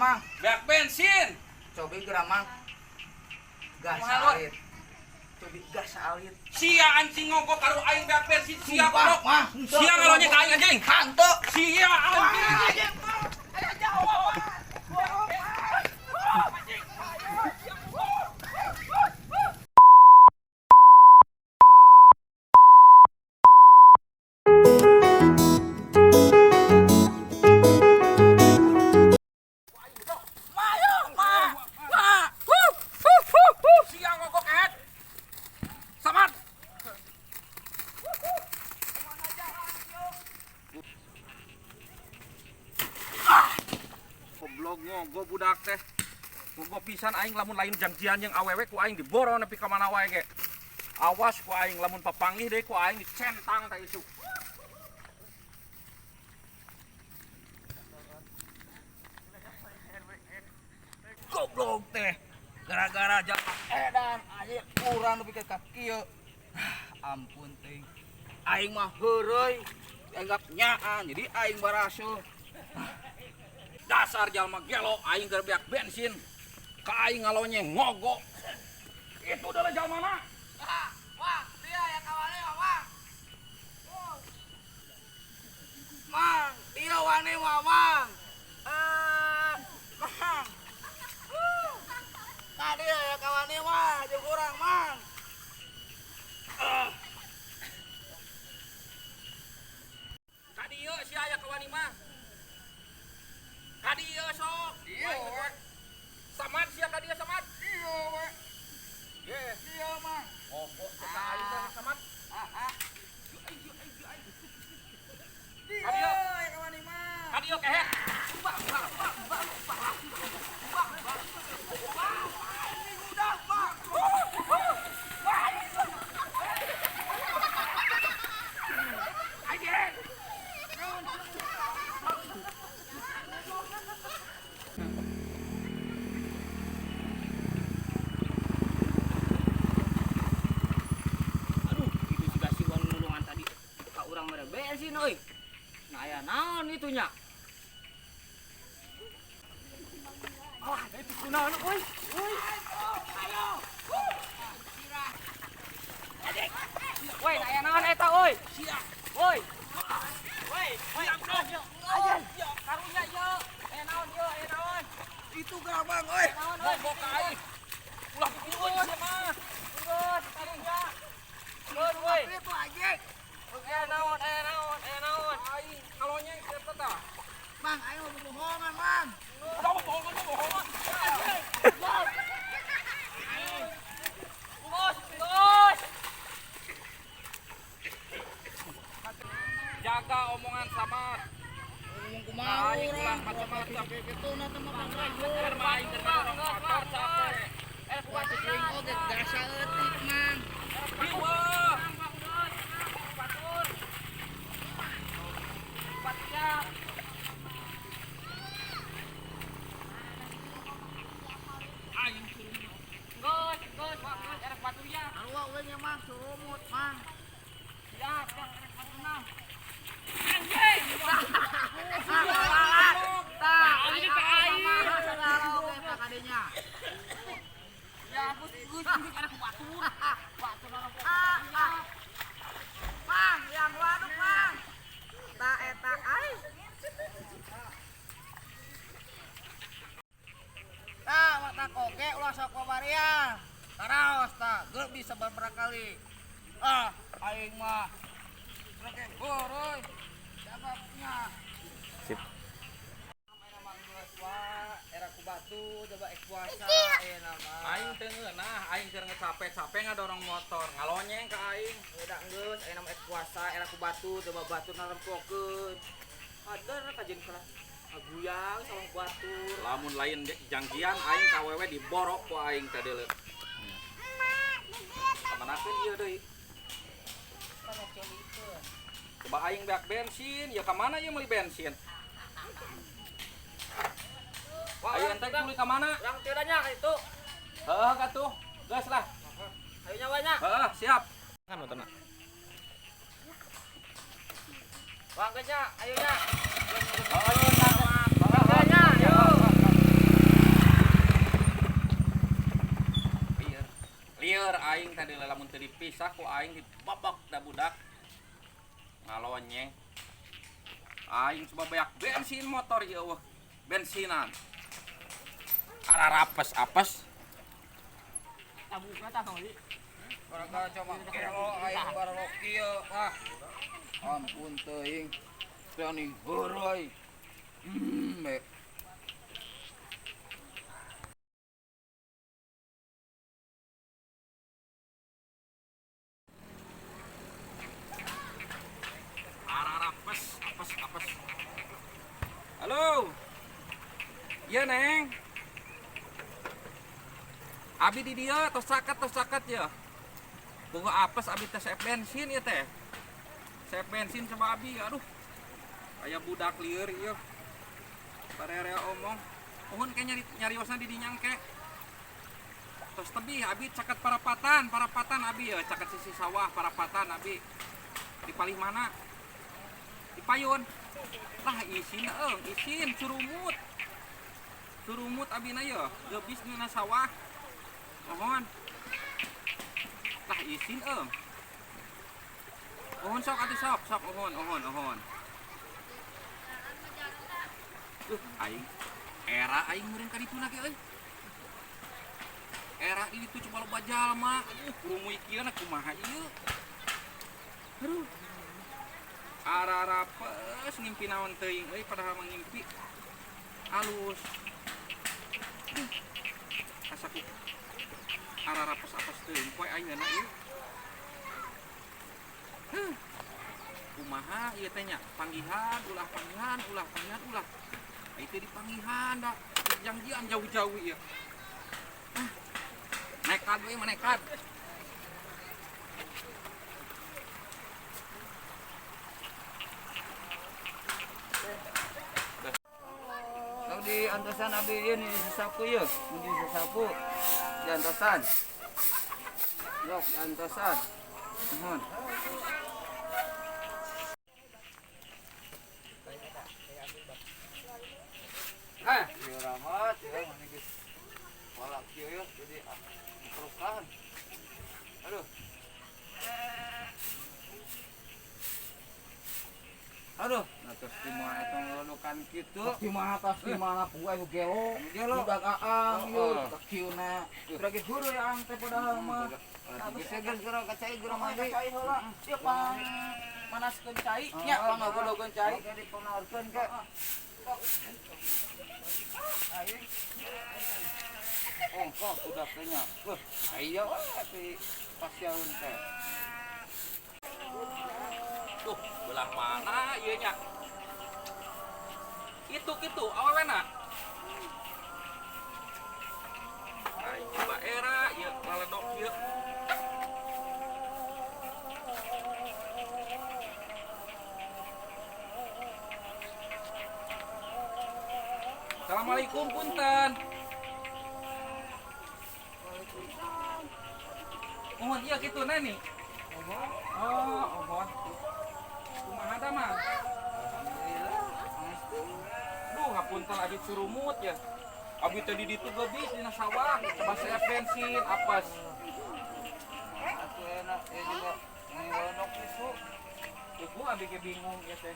Mang. Beak bensin. Cobi geura Mang. Gas alit. Cobi gas alit. Sia anjing ngogok karo aing beak bensin sia Sumpah, goblok. Mang. Sia ngalonya ka aing anjing. Hanteu. Sia anjing. Aya jauh. Sia ngogok et. Samat. Goblok ngogok budak teh. Ngogok pisan aing lamun lain janjian jeung awewe ku aing diboro nepi ka mana wae ge. Awas ku aing lamun papanggih deui ku aing dicentang teh isu. Goblok teh. Gara-gara jalan edan aing kurang nepi ka kieu. Ampun teuing. Aing mah heureuy. Enggak nyaan jadi aing barasul. Dasar jalma gelo aing keur beak bensin. Ka aing ngalonye ngogok. Itu adalah jalmana. Wah, dia ya kawane Mang. Mang, dia wane Mang. Mang. Nah dia ya kawane mah jeung urang Mang. Kadieu si aya kawani mah. Kadieu sok. Iya we. Samad sia kadieu samad. Iya we. Ye, Iya Mang. ngogok teh ka aing teh samad. Dia ya kawane mah. Kadieu kehet. Aduh, itu juga si uang nulungan tadi. Kak urang mere bensin euy. Nah aya naon itunya? Wah, itu kunaon euy? Euy. Ayo. Woi, nah aya naon eta euy? Sia. Woi. Woi, Siap dong. aja. Karunya ieu. Aya naon ieu? Aya naon? Itu gerabang euy. Naon euy? Ngogok ka aing. Ulah pikeun sia mah. Geus, karunya. Geus, woi. Itu aja. Aya naon? Aya naon? Aya naon? Aing ngalonye eta tah. Mang, ayo bohongan Mang. Udah bohongan. Bos, bos. Jaga omongan samad. Ngomong kumaha Aing ulah urang. macam-macam. Kitu na teh mah Keur mah aing keur orang motor capek. kuat teuing oge gasa eutik Mang. Iwa. Aing Arwah we nya Mang surumut Mang. Mang, yang waduk Mang. Ta eta ai. Tah, mata koge ulah sok komarian. Taraos tah, geus bisa beberapa kali. Aing mah rek goroy. Jawabnya. Era ku batu coba ek puasa nama. aing teu ngeunah, aing keur ngecapek-capek ngadorong motor. Ngalonyeng ka aing. Udah geus aya nama ek puasa era ku batu coba batu narempokeun. Hader kajen kelas. Aguyang sama batur. Lamun lain janjian aing ka awewe diborok ku aing teh deuleu. Kamanakeun ieu deui? Coba aing beak bensin, ya ka mana ieu meuli bensin? Ayo ente kulit ke mana? Yang tidaknya itu. Katuh. Gas lah. Ayo nyawanya. Siap. Kan tenang. Bangkanya, ayo nya. Ayo, Bangkanya, yuk. pisah ku aing dibabak da budak ngalonyeng aing coba banyak bensin motor ya wah bensinan ararapes apes Tabuka tah Kang Ali. Gara-gara coba kelo aing barok kieu mah. Ampun teuing. Teuing heureui. Be. ararapes apes halo iya neng abi di dia tos sakat ya boga apes abi teh saya bensin ya teh saya bensin sama abi aduh aya budak lieur ieu barere omong pohon ke nyariosna di dinyang ke tos tebih abi caket parapatan abi ya caket sisi sawah parapatan abi di palih mana di payun lah isin surumut abina ya gebis dina sawah mohon lah isin mohon sok atuh sok mohon aing era aing meureun ka dituna ge euy era ini tuh cuma loba jalma kurumuy kieu na kumaha ieu aduh ararapes ngimpi naon teuing euy padahal mangimpi alus asaku ararapes apes teuing poe ayeuna ieu kumaha ieu teh nya panggihan ulah itu dipanggihan dah janjian jauh-jauh ieu nekat we nekat Kalau di antosan abi ini sesapu ya, di sesapu di antosan. Yok di antosan. Mohon. Kieu rahmat ya, ini geus walak kieu ya, jadi perusahaan. Aduh. Aduh, nah terus kumaha eta ngelodokan kitu? Di mana tas di mana puai gelo. Gelo. Budak aang Oh, yeuh kieuna. Lagi heureui aang teh padahal mah. Geus seger geura kacai geura mandi. Cai heula. Ieu pang manaskeun cai nya pangagodogeun cai. Oke dipenaurkeun ke. Ongkos sudah kenya. Wah, ayo si pasyaun teh. tuh belah mana ieu nya kitu awewena ai coba era ieu maledok ieu Assalamualaikum punten mohon iya kitu nih oh mohon kumaha da mah duh ngapunten abi surumut ya abi tadi ditu gebis dina sawah coba saya bensin apes Atuh enak juga ngelodok isu. tuh abi ge bingung ya teh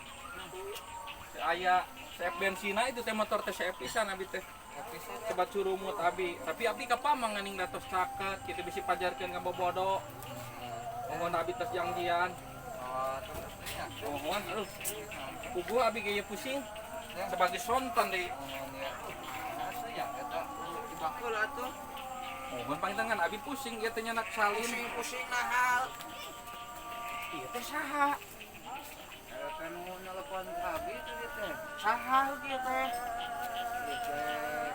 aya saya bensina itu teh motor teh saya pisan abi teh coba surumut abi tapi abi kapamang ngening datos caket kitu bisi pajarkeun ka bobodo mohon abi tes janjian Oh, terus nya. mohon aduh kubu abi ge pusing sebagai sonton deh Asa ya eta dibakeul atuh. mohon pangitangan abi pusing ieu teh nyanak salin Pusing nahal. ieu teh saha Eta nu nelpon abi tuh ieu teh. saha ieu teh Ieu teh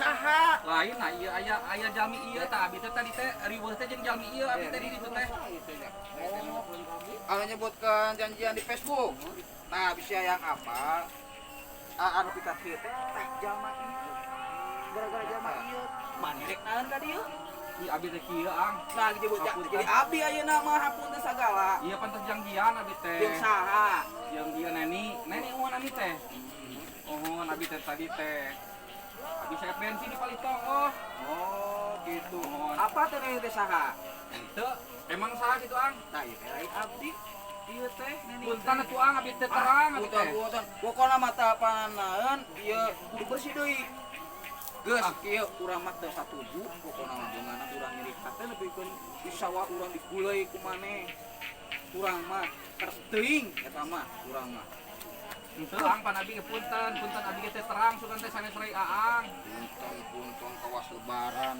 saha lain nah ieu aya jalmi ieu tah abi teh tadi teh riweuh teh jeung jalmi ieu abi teh di ditu teh Kalau nyebutkan janjian di Facebook, nah bisa yang apa? Anu pika kieu teh tah jalma ieu. Gara-gara jalma ieu, maneh naon ka dieu? ieu abi teh kieu ang Nah disebut jadi abi ayeuna mah hapunten sagala. ieu pantes janjian abi teh Jeung saha? yang dia neni uhun abi teh uhun abi teh tadi teh Abi saya bensin di Palitong oh. Oh, gitu. Mohon. Apa teh teh saha? Ente emang salah gitu ang. Tah ieu teh lain abdi. Ieu teh neni. Punten atuh ang abi teu terang abi teh. Punten. Pokona mata pananaeun ieu kudu bersih deui. Geus kieu urang mah teu satuju pokona mah beunana urang nyerikat teh nepikeun di sawah urang digulai ku maneh. Urang mah teuing eta mah urang mah. Ente ang pan abi ge punten abi ge teu terang sugan teh sanes rai aang. Punten kawas lebaran.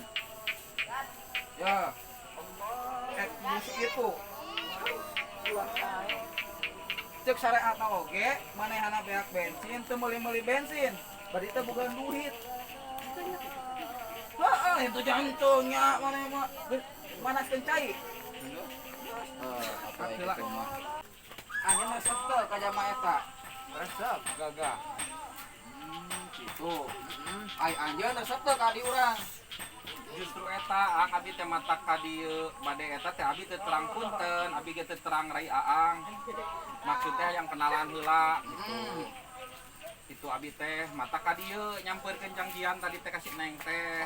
Ya. Musik itu. Cek syariatna oge, manehana beak bensin teu meuli-meuli bensin. Bari teh bukan duit. Heeh, itu jantungnya maneh mah manaskeun cai. Apa itu mah? Anya mah setel ka jamaah eta. Resep gagah. Gitu. Ai anjeun resep teh ka di urang. Justru eta ang abi teh matak ka dieu bade eta teh abi teu terang punten abi ge teu terang rai aang maksudnya yang kenalan heula gitu itu abi teh matak ka dieu nyampeurkeun janjian tadi teh kasih neng teh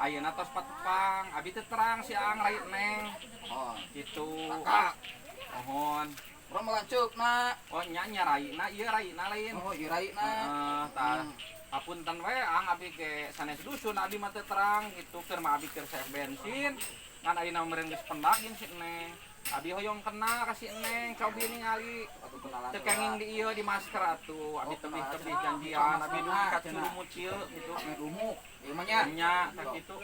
ayeuna tos patepang abi teu terang si aang rai neng Oh, gitu kakak. mohon Urang melanceukna. oh nya raina ieu raina lain Oh, ieu raina. tah apunten we ang abi ke sanes dusun abi mah teu terang gitu keur mah abi keur saya bensin ngan ayeuna meureun geus pendagin si Neng abi hoyong kena ka si Neng cobi ningali Atuh kenalan. teu kenging di ieu di masker atuh abi tebih-tebih janjian abi nu ka curumut ieu gitu Ame rumuk. Ieu mah nya. nya tak kitu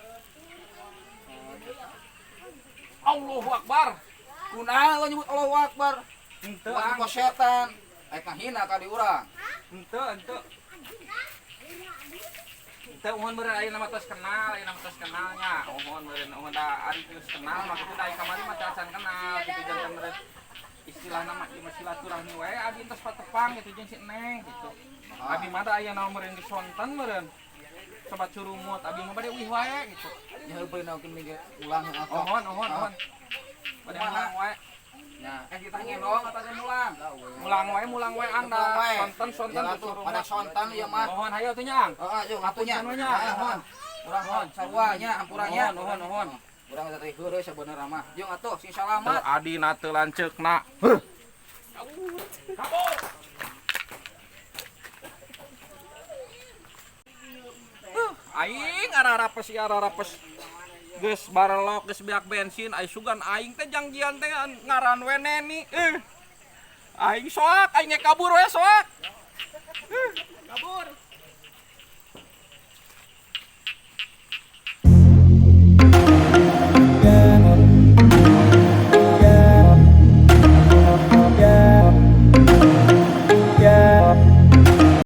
Allahu Akbar Kunaon lo nyebut Allahu Akbar? henteu Wah, ang ku setan. Aya kahina ka di urang. henteu Teu mohon meureun ayeuna mah tos kenal, ayeuna mah tos kenalnya. Mohon meureun mohon da ari geus kenal maksudna da kamari mah teu kenal gitu jantan meureun. Istilahna mah ieu silaturahmi wae abi tos patepang gitu jeung si Neng gitu. Abi mah da ayeuna meureun geus sonten meureun. Sobat curumut abi mah bade uih wae gitu. Ya beureun naon minggu ulang apa? Ohon. Bade mulang wae. Nya, kita ngelong atau mulang? Mulang wae anda. Sonten Ya tuh atuh, pada sontan ieu mah. Mohon hayo tuh nyang. Heeh, jeung atunya. Hapunten we nya. Mohon. Urang mohon sarua nya, hampuranya. Nuhun. Urang teh heureus sabenerna mah. Jeung atuh sing salamat. Adina teu lanceukna. Aing ararapes geus barelok geus beak bensin ai sugan aing teh janjian teh ngaran we neni aing soak aing ge kabur we soak